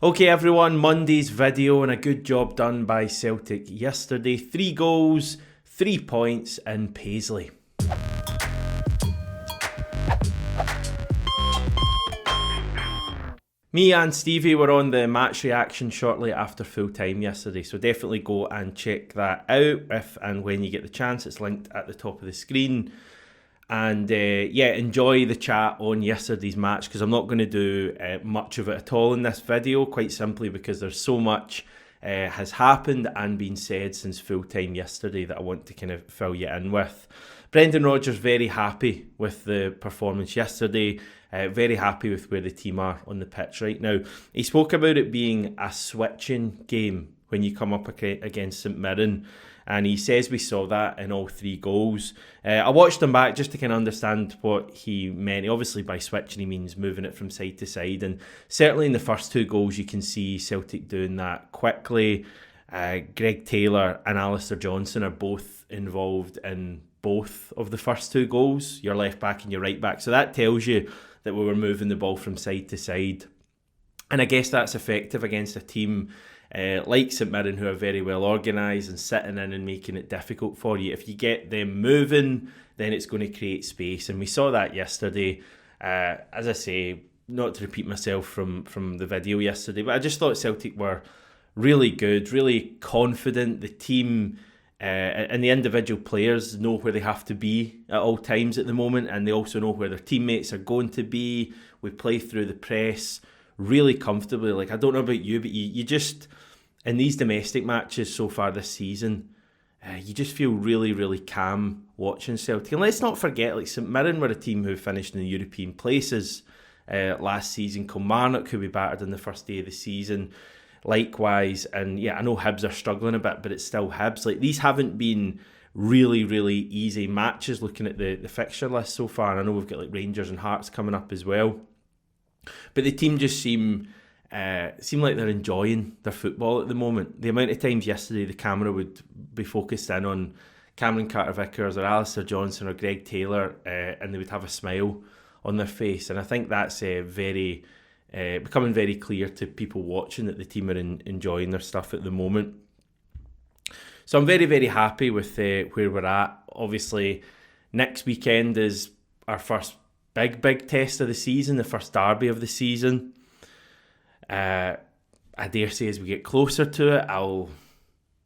Okay everyone, Monday's video and a good job done by Celtic yesterday. 3 goals, 3 points in Paisley. Me and Stevie were on the match reaction shortly after full time yesterday, so definitely go and check that out if and when you get the chance. It's linked at the top of the screen. And enjoy the chat on yesterday's match, because I'm not going to do much of it at all in this video, quite simply because there's so much has happened and been said since full time yesterday that I want to kind of fill you in with. Brendan Rodgers very happy with the performance yesterday, very happy with where the team are on the pitch right now. He spoke about it being a switching game when you come up against St Mirren. And he says we saw that in all 3 goals. I watched them back just to kind of understand what he meant. Obviously, by switching, he means moving it from side to side. And certainly in the first 2 goals, you can see Celtic doing that quickly. Greg Taylor and Alistair Johnston are both involved in both of the first 2 goals, your left back and your right back. So that tells you that we were moving the ball from side to side. And I guess that's effective against a team like St Mirren, who are very well organised and sitting in and making it difficult for you. If you get them moving, then it's going to create space. And we saw that yesterday. As I say, not to repeat myself from the video yesterday, but I just thought Celtic were really good, really confident. The team and the individual players know where they have to be at all times at the moment, and they also know where their teammates are going to be. We play through the press really comfortably. Like, I don't know about you, but you just, in these domestic matches so far this season, you just feel really, really calm watching Celtic. And let's not forget, like, St Mirren were a team who finished in the European places last season. Kilmarnock, who we battered on the first day of the season, likewise. And yeah, I know Hibs are struggling a bit, but it's still Hibs. Like, these haven't been really, really easy matches looking at the fixture list so far. And I know we've got like Rangers and Hearts coming up as well. But the team just seem like they're enjoying their football at the moment. The amount of times yesterday the camera would be focused in on Cameron Carter-Vickers or Alistair Johnston or Greg Taylor, and they would have a smile on their face. And I think that's becoming very clear to people watching that the team are enjoying their stuff at the moment. So I'm very, very happy with where we're at. Obviously, next weekend is our first big test of the season, the first derby of the season. I dare say as we get closer to it, I'll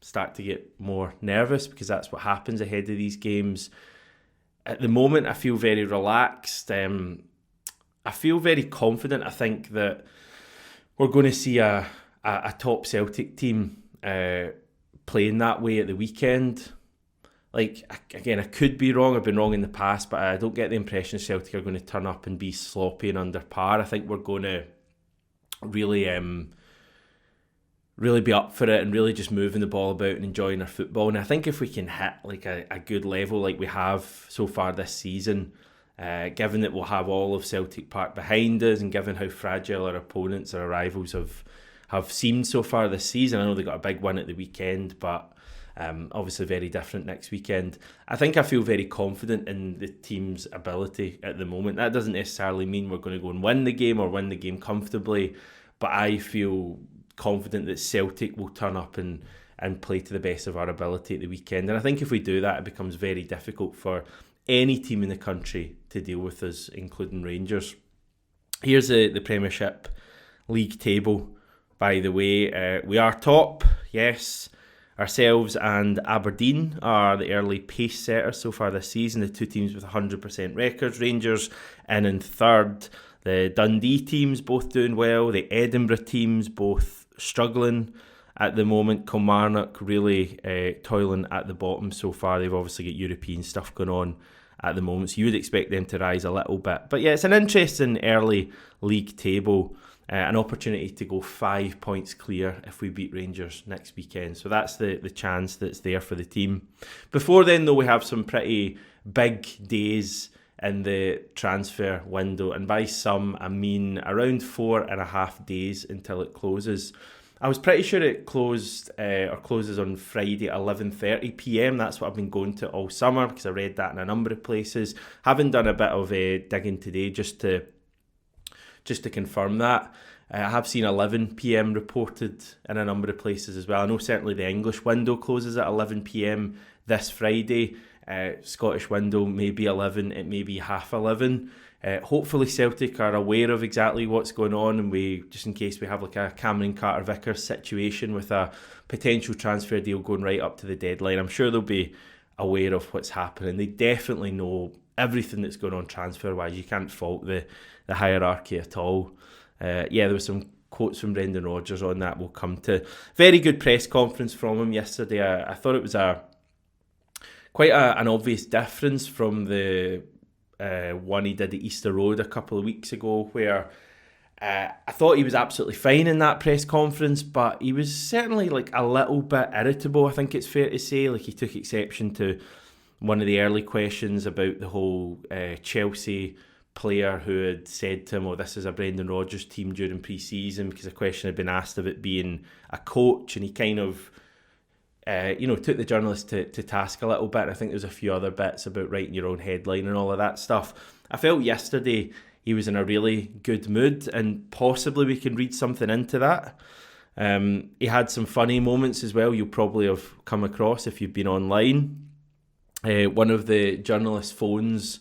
start to get more nervous, because that's what happens ahead of these games. At the moment, I feel very relaxed. I feel very confident. I think that we're going to see a top Celtic team playing that way at the weekend. Like, again, I could be wrong. I've been wrong in the past, but I don't get the impression Celtic are going to turn up and be sloppy and under par. I think we're going to really be up for it and really just moving the ball about and enjoying our football. And I think if we can hit like a good level like we have so far this season, given that we'll have all of Celtic Park behind us, and given how fragile our opponents, our rivals have seemed so far this season. I know they got a big win at the weekend, but obviously very different next weekend. I think I feel very confident in the team's ability at the moment. That doesn't necessarily mean we're going to go and win the game or win the game comfortably, but I feel confident that Celtic will turn up and play to the best of our ability at the weekend. And I think if we do that, it becomes very difficult for any team in the country to deal with us, including Rangers. Here's the Premiership League table, by the way. We are top, yes. Ourselves and Aberdeen are the early pace setters so far this season, the 2 teams with 100% records. Rangers in third. The Dundee teams both doing well. The Edinburgh teams both struggling at the moment. Kilmarnock really toiling at the bottom so far. They've obviously got European stuff going on at the moment, so you would expect them to rise a little bit. But yeah, it's an interesting early league table. An opportunity to go 5 points clear if we beat Rangers next weekend. So that's the chance that's there for the team. Before then, though, we have some pretty big days in the transfer window. And by some, I mean around 4.5 days until it closes. I was pretty sure it closes on Friday at 11:30pm. That's what I've been going to all summer, because I read that in a number of places. Haven't done a bit of digging today just to confirm that. I have seen 11 p.m. reported in a number of places as well. I know certainly the English window closes at 11 p.m. this Friday. Scottish window may be 11, it may be half 11. Hopefully Celtic are aware of exactly what's going on, and we, just in case we have like a Cameron Carter-Vickers situation with a potential transfer deal going right up to the deadline, I'm sure they'll be aware of what's happening. They definitely know everything that's going on transfer-wise. You can't fault the hierarchy at all. There were some quotes from Brendan Rodgers on that we'll come to. Very good press conference from him yesterday. I thought it was quite an obvious difference from the one he did at Easter Road a couple of weeks ago, where I thought he was absolutely fine in that press conference, but he was certainly like a little bit irritable, I think it's fair to say. Like, he took exception to one of the early questions about the whole Chelsea player who had said to him, "Oh, this is a Brendan Rodgers team" during pre-season, because a question had been asked about being a coach, and he kind of took the journalist to task a little bit. And I think there's a few other bits about writing your own headline and all of that stuff. I felt yesterday he was in a really good mood, and possibly we can read something into that. He had some funny moments as well, you'll probably have come across if you've been online. One of the journalist's phones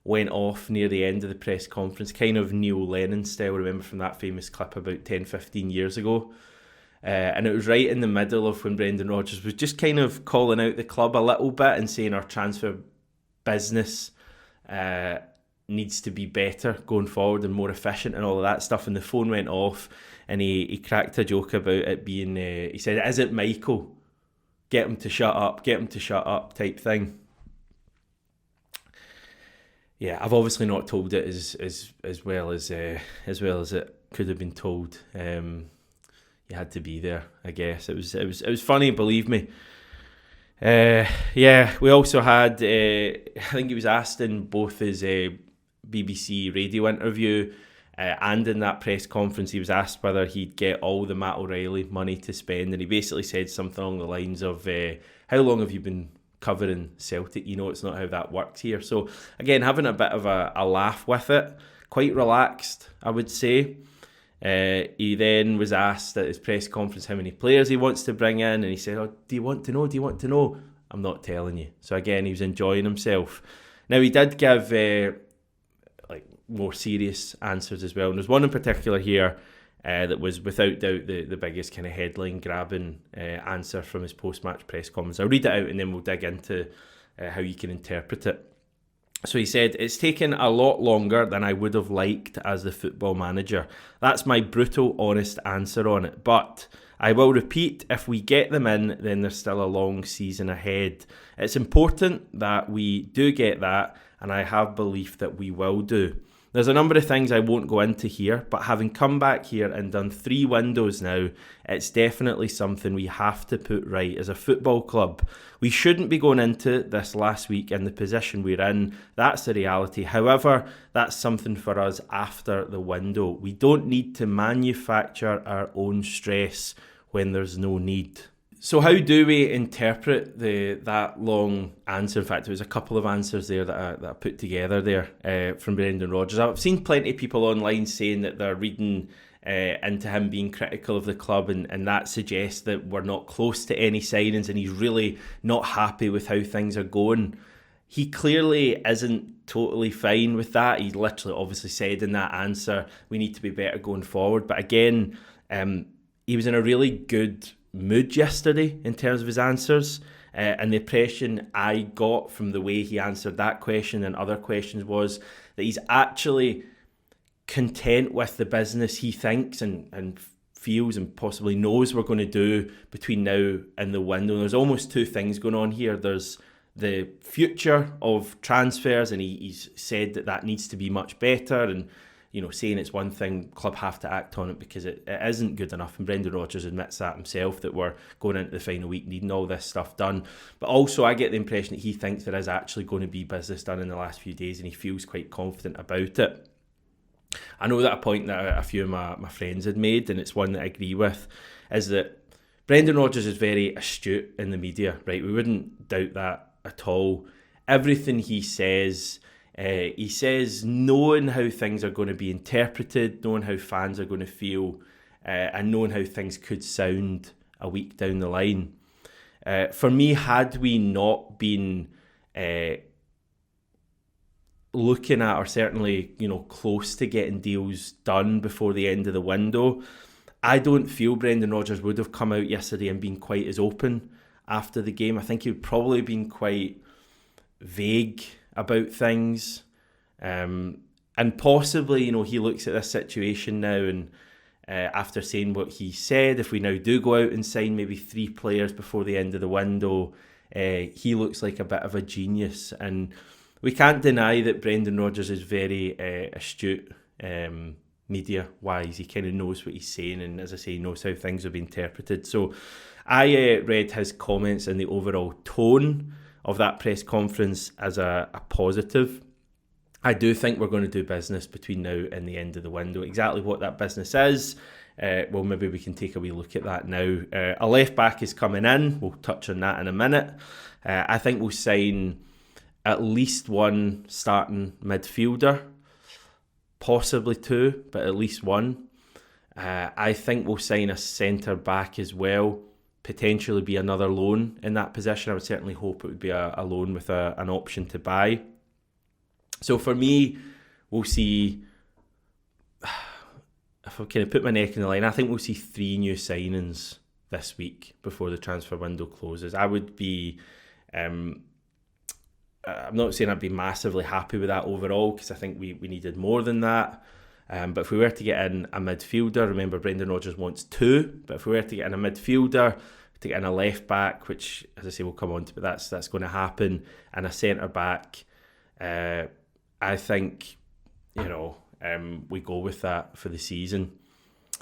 went off near the end of the press conference, kind of Neil Lennon style, remember from that famous clip about 10-15 years ago. And it was right in the middle of when Brendan Rodgers was just kind of calling out the club a little bit and saying our transfer business needs to be better going forward and more efficient and all of that stuff. And the phone went off, and he cracked a joke about it being, he said, "Is it Michael? Get him to shut up type thing." Yeah, I've obviously not told it as well as it could have been told. You had to be there, I guess. It was funny, believe me. We also had, I think he was asked in both his BBC radio interview and in that press conference, he was asked whether he'd get all the Matt O'Reilly money to spend, and he basically said something along the lines of, "How long have you been covering Celtic? You know it's not how that works here." So again, having a bit of a laugh with it, quite relaxed, I would say. He then was asked at his press conference how many players he wants to bring in, and he said, "Oh, do you want to know? I'm not telling you." So again, he was enjoying himself. Now, he did give more serious answers as well, and there's one in particular here that was without doubt the biggest kind of headline grabbing answer from his post-match press conference. I'll read it out and then we'll dig into how you can interpret it. So he said, "It's taken a lot longer than I would have liked as the football manager. That's my brutal, honest answer on it. But I will repeat, if we get them in, then there's still a long season ahead. It's important that we do get that, and I have belief that we will do. There's a number of things I won't go into here, but having come back here and done 3 windows now, it's definitely something we have to put right as a football club. We shouldn't be going into this last week in the position we're in. That's the reality. However, that's something for us after the window. We don't need to manufacture our own stress when there's no need." So how do we interpret that long answer? In fact, there was a couple of answers there that I put together there from Brendan Rodgers. I've seen plenty of people online saying that they're reading into him being critical of the club, and that suggests that we're not close to any signings and he's really not happy with how things are going. He clearly isn't totally fine with that. He literally obviously said in that answer, we need to be better going forward. But again, he was in a really good mood yesterday in terms of his answers, and the impression I got from the way he answered that question and other questions was that he's actually content with the business he thinks and feels and possibly knows we're going to do between now and the window. And there's almost 2 things going on here. There's the future of transfers, and he's said that needs to be much better, and saying it's one thing, club have to act on it because it isn't good enough. And Brendan Rodgers admits that himself, that we're going into the final week needing all this stuff done. But also I get the impression that he thinks there is actually going to be business done in the last few days, and he feels quite confident about it. I know that a point that a few of my friends had made, and it's one that I agree with, is that Brendan Rodgers is very astute in the media, right? We wouldn't doubt that at all. Everything he says He says knowing how things are going to be interpreted, knowing how fans are going to feel, and knowing how things could sound a week down the line. For me, had we not been looking at, or certainly, close to getting deals done before the end of the window, I don't feel Brendan Rodgers would have come out yesterday and been quite as open after the game. I think he would probably been quite vague about things. And possibly, he looks at this situation now and after saying what he said, if we now do go out and sign maybe 3 players before the end of the window, he looks like a bit of a genius. And we can't deny that Brendan Rodgers is very astute media-wise. He kind of knows what he's saying, and as I say, he knows how things will be interpreted. So I read his comments and the overall tone of that press conference as a positive. I do think we're going to do business between now and the end of the window. Exactly what that business is, well, maybe we can take a wee look at that now. A left back is coming in. We'll touch on that in a minute. I think we'll sign at least one starting midfielder, possibly 2, but at least one. I think we'll sign a centre back as well, potentially be another loan in that position. I would certainly hope it would be a loan with an option to buy. So for me, we'll see, if I kind of put my neck in the line, I think we'll see 3 new signings this week before the transfer window closes. I would be, I'm not saying I'd be massively happy with that overall, because I think we needed more than that. But if we were to get in a midfielder, remember Brendan Rodgers wants 2, but if we were to get in a midfielder, to get in a left back, which, as I say, we'll come on to, but that's going to happen, and a centre back, I think, we go with that for the season.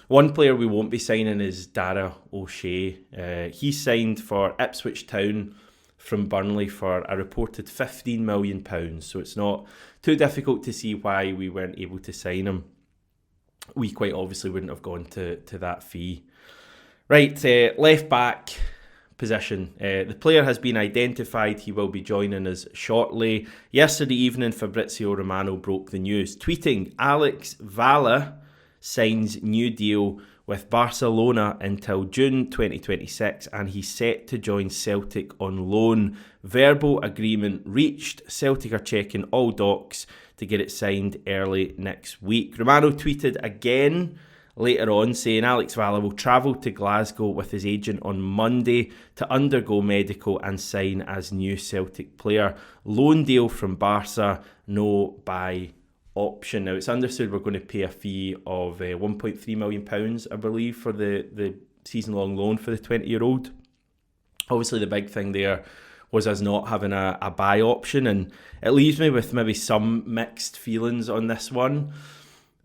One player we won't be signing is Dara O'Shea. He signed for Ipswich Town from Burnley for a reported £15 million. So it's not too difficult to see why we weren't able to sign him. We quite obviously wouldn't have gone to that fee. Right, left back position. The player has been identified. He will be joining us shortly. Yesterday evening, Fabrizio Romano broke the news, tweeting, Alex Valle signs new deal with Barcelona until June 2026, and he's set to join Celtic on loan. Verbal agreement reached. Celtic are checking all docs to get it signed early next week. Romano tweeted again later on saying Alex Valle will travel to Glasgow with his agent on Monday to undergo medical and sign as new Celtic player. Loan deal from Barca, no buy option. Now, it's understood we're going to pay a fee of £1.3 million, I believe, for the season-long loan for the 20-year-old. Obviously, the big thing there was us not having a buy option, and it leaves me with maybe some mixed feelings on this one.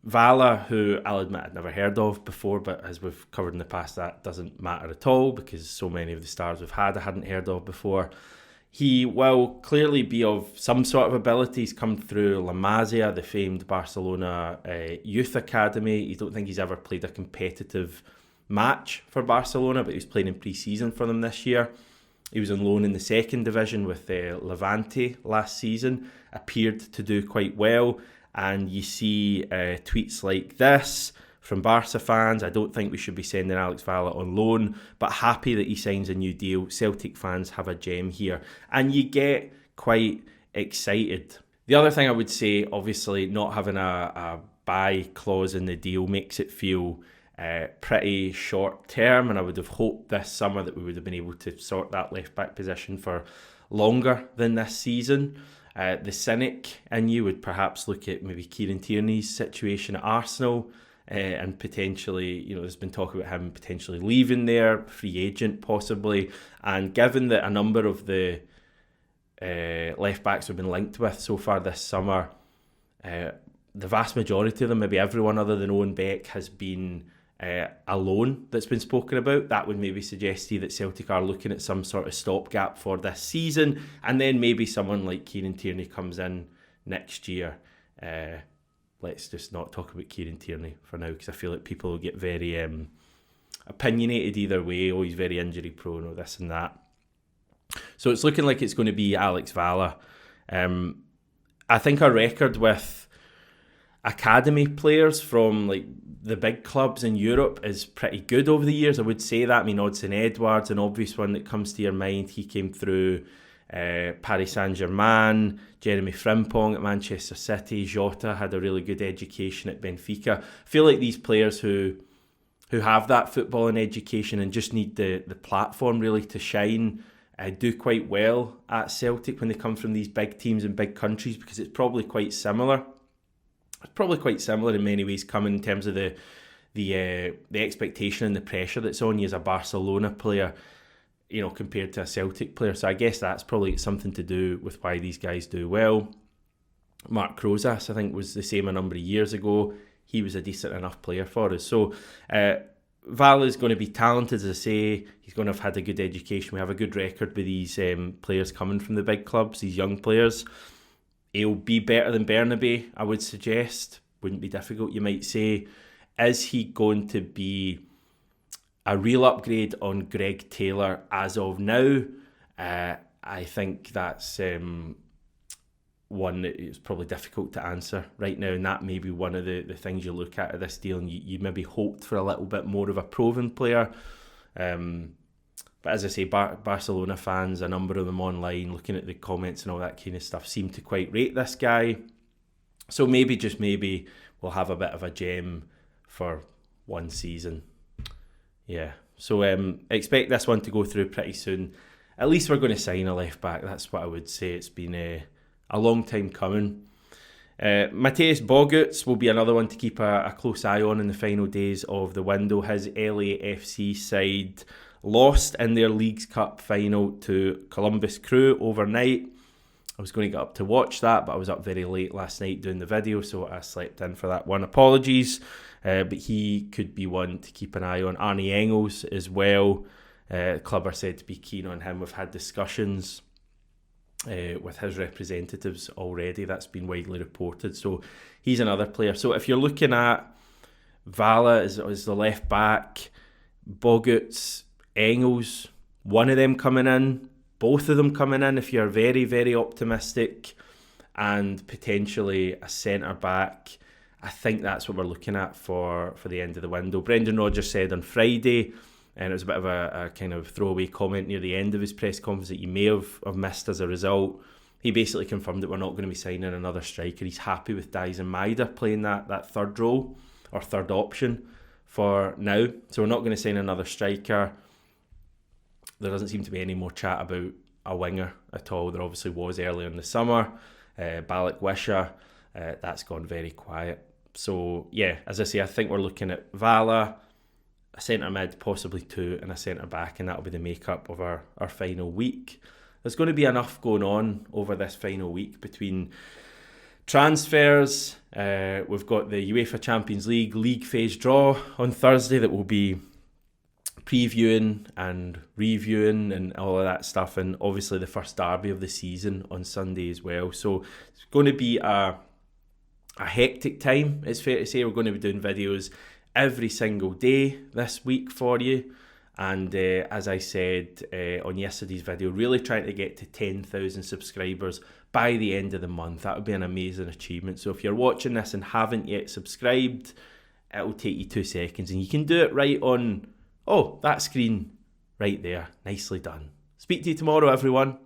Valle, who I'll admit I'd never heard of before, but as we've covered in the past, that doesn't matter at all, because so many of the stars we've had I hadn't heard of before. He will clearly be of some sort of abilities, come through La Masia, the famed Barcelona youth academy. You don't think he's ever played a competitive match for Barcelona, but he was playing in pre-season for them this year. He was on loan in the second division with Levante last season, appeared to do quite well, and you see tweets like this from Barca fans. I don't think we should be sending Alex Valle on loan, but happy that he signs a new deal. Celtic fans have a gem here. And you get quite excited. The other thing I would say, obviously, not having a buy clause in the deal makes it feel pretty short term, and I would have hoped this summer that we would have been able to sort that left back position for longer than this season. The cynic in you would perhaps look at maybe Kieran Tierney's situation at Arsenal, and potentially, there's been talk about him potentially leaving there, free agent possibly, and given that a number of the left backs we've been linked with so far this summer, the vast majority of them, maybe everyone other than Owen Beck, has been a loan that's been spoken about. That would maybe suggest to you that Celtic are looking at some sort of stopgap for this season, and then maybe someone like Kieran Tierney comes in next year. Let's just not talk about Kieran Tierney for now, because I feel like people will get very opinionated either way. Oh, he's very injury prone, or this and that. So it's looking like it's going to be Alex Valle. I think our record with academy players from like the big clubs in Europe is pretty good over the years. I would say that. I mean, Odsonne Edouard's an obvious one that comes to your mind. He came through Paris Saint-Germain, Jeremy Frimpong at Manchester City, Jota had a really good education at Benfica. I feel like these players who have that footballing education and just need the platform really to shine do quite well at Celtic when they come from these big teams in big countries, because it's probably quite similar. It's probably quite similar in many ways, coming in terms of the expectation and the pressure that's on you as a Barcelona player, compared to a Celtic player. So I guess that's probably something to do with why these guys do well. Mark Krosas, I think, was the same a number of years ago. He was a decent enough player for us. So Valle is going to be talented, as I say. He's going to have had a good education. We have a good record with these players coming from the big clubs, these young players. He'll be better than Bernabe, I would suggest. Wouldn't be difficult, you might say. Is he going to be a real upgrade on Greg Taylor as of now? I think that's one that is probably difficult to answer right now, and that may be one of the things you look at this deal, and you maybe hoped for a little bit more of a proven player. But as I say, Barcelona fans, a number of them online, looking at the comments and all that kind of stuff, seem to quite rate this guy. So maybe, just maybe, we'll have a bit of a gem for one season. Yeah, so expect this one to go through pretty soon. At least we're going to sign a left back. That's what I would say. It's been a long time coming. Mateusz Boguts will be another one to keep a close eye on in the final days of the window. His LAFC side lost in their Leagues Cup final to Columbus Crew overnight. I was going to get up to watch that, but I was up very late last night doing the video, so I slept in for that one. Apologies, but he could be one to keep an eye on. Arnie Engels as well. The club are said to be keen on him. We've had discussions with his representatives already. That's been widely reported. So he's another player. So if you're looking at Valle as the left back, Boguts, Engels, one of them coming in, both of them coming in if you're very, very optimistic, and potentially a centre back, I think that's what we're looking at for the end of the window. Brendan Rodgers said on Friday, and it was a bit of a kind of throwaway comment near the end of his press conference that you may have missed as a result. He basically confirmed that we're not going to be signing another striker. He's happy with Dyson Maeda playing that third role or third option for now. So we're not going to sign another striker. There doesn't seem to be any more chat about a winger at all. There obviously was earlier in the summer. Balak Wisha, that's gone very quiet. So yeah, as I say, I think we're looking at Valle, a centre mid, possibly two, and a centre back, and that'll be the makeup of our final week. There's going to be enough going on over this final week between transfers. We've got the UEFA Champions League phase draw on Thursday that will be previewing and reviewing and all of that stuff, and obviously the first derby of the season on Sunday as well. So it's going to be a hectic time, it's fair to say. We're going to be doing videos every single day this week for you, and as I said on yesterday's video, really trying to get to 10,000 subscribers by the end of the month. That would be an amazing achievement. So if you're watching this and haven't yet subscribed, it'll take you 2 seconds, and you can do it right on that screen right there. Nicely done. Speak to you tomorrow, everyone.